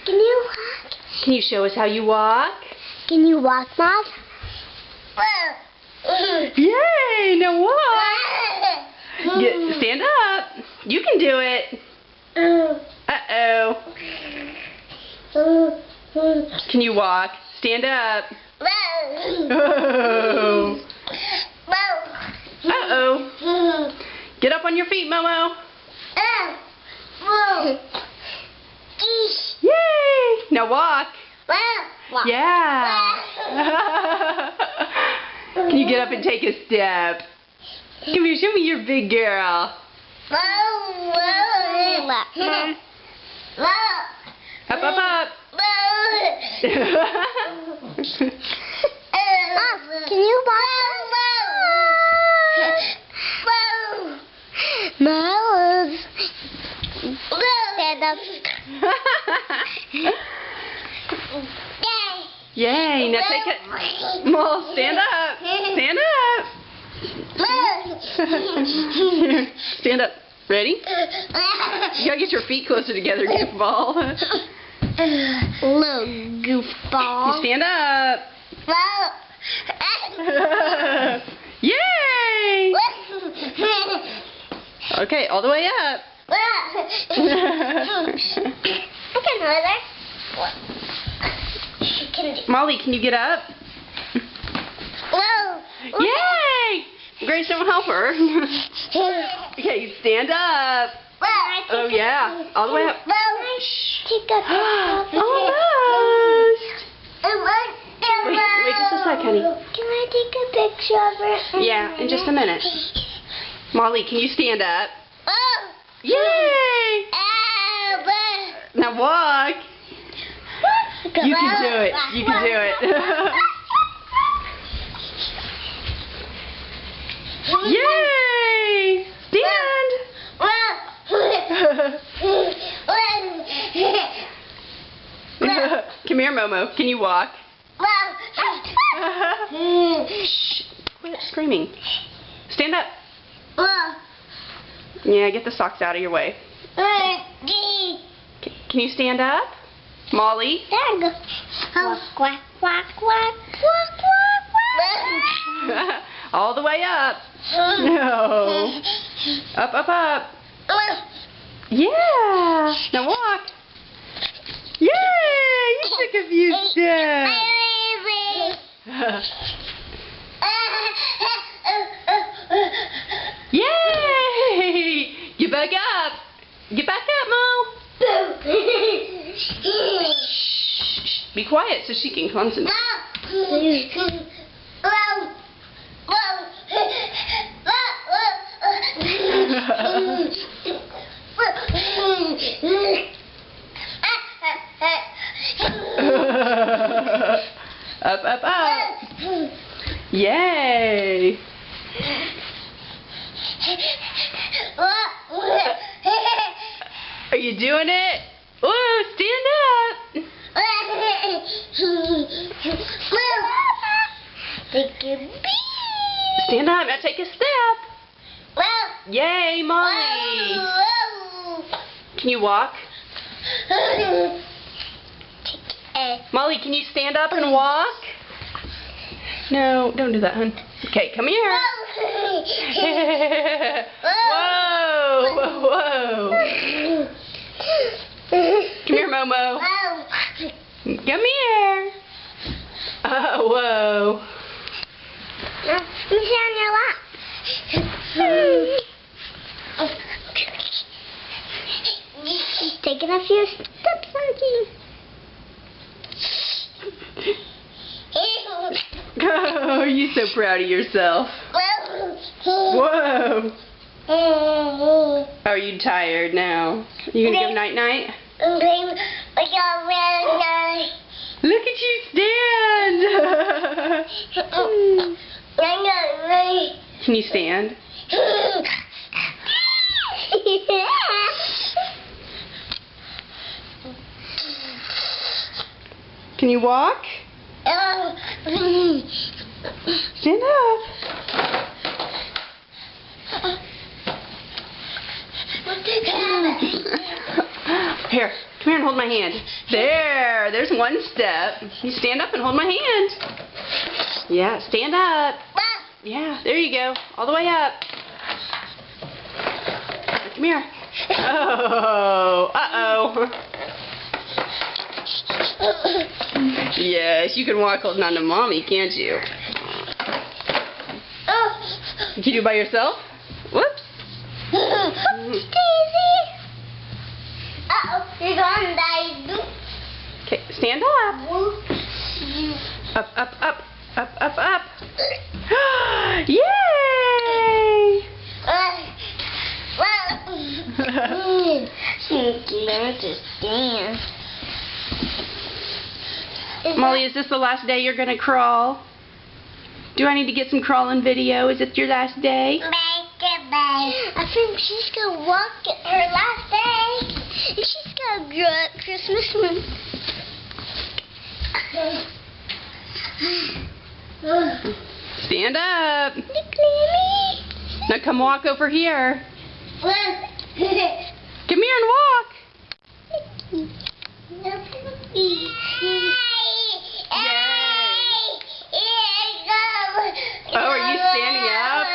Can you walk? Can you show us how you walk? Can you walk, Mom? Yay! Now walk. Stand up. You can do it. Uh-oh. Can you walk? Stand up. Oh. Uh-oh. Get up on your feet, Momo. Yay! Now walk. Yeah. Can you get up and take a step? Come here, show me your big girl. Up, up, up. Can you walk? Mouse. Stand up. Yay, now take it. Well, stand up. Stand up. Stand up. Ready? You gotta get your feet closer together, goofball. Little goofball. You stand up. Yay! Okay, all the way up. Molly, can you get up? Yay! Grace, don't help her. Okay, you stand up. Oh yeah, all the way up. Almost. Wait just a sec, honey. Can I take a picture of it? Yeah, in just a minute. Molly, can you stand up? Yay! Now walk. You can do it. You can do it. Yay! Stand. Come here, Momo. Can you walk? Shh. Quit screaming. Stand up. Yeah, get the socks out of your way. Can you stand up? Molly? Quack, quack, quack, quack, quack, quack. All the way up. No. Up, up, up. Yeah. Now walk. Yay! You took a few steps. Yay! Get back up. Get back up, Mo. Shh. Be quiet so she can concentrate. Up, up, up. Yay. Are you doing it? Oh, stand up. Stand up. Now take a step. Yay, Molly. Can you walk? Molly, can you stand up and walk? No, don't do that, hon. Okay, come here. Whoa, whoa, whoa. Come here, Momo. Come here. Oh, whoa. Let me sit on your lap. Taking a few steps, Monkey. Oh, you're so proud of yourself. Whoa. Are you tired now? You gonna go night-night? Look at you stand. Can you stand? Can you walk? Stand up. Here. Come here and hold my hand. There. There's one step. You stand up and hold my hand. Yeah, stand up. Yeah, there you go. All the way up. Come here. Oh. Uh-oh. Yes, you can walk holding on to Mommy, can't you? Can you do it by yourself? Whoops. Uh-oh, you're gonna die. Okay, stand up. Up, up, up. Up, up, up. Yay! Learn to stand. Molly, is this the last day you're going to crawl? Do I need to get some crawling video? Is it your last day? I think she's going to walk her last day. She's going to grow at Christmas morning. Stand up. Now come walk over here. Come here and walk. Oh, are you standing up?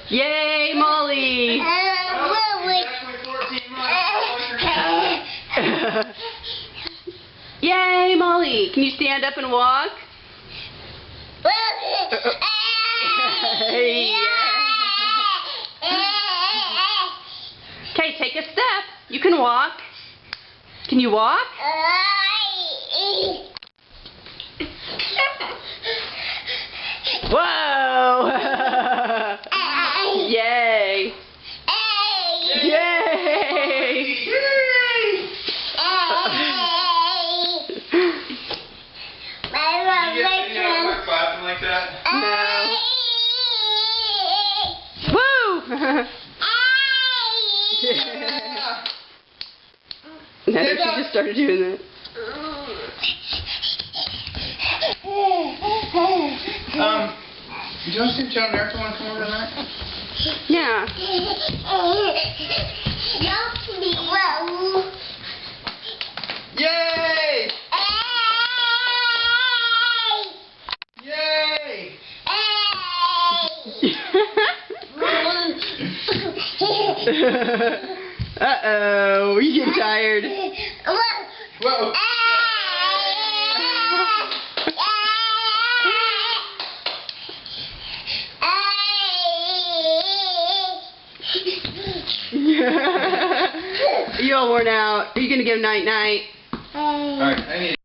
Yay, Molly. Yay, Molly. Can you stand up and walk? Okay, take a step. You can walk. Can you walk? Whoa! Yay! Yay! Clapping like that? No. Woo! No, she just started doing that. You don't think John and Erica want to come over tonight? Yeah. Yay! Yay! Uh-oh, you get tired. Whoa! You all worn out. Are you going to go night-night? Alright, I need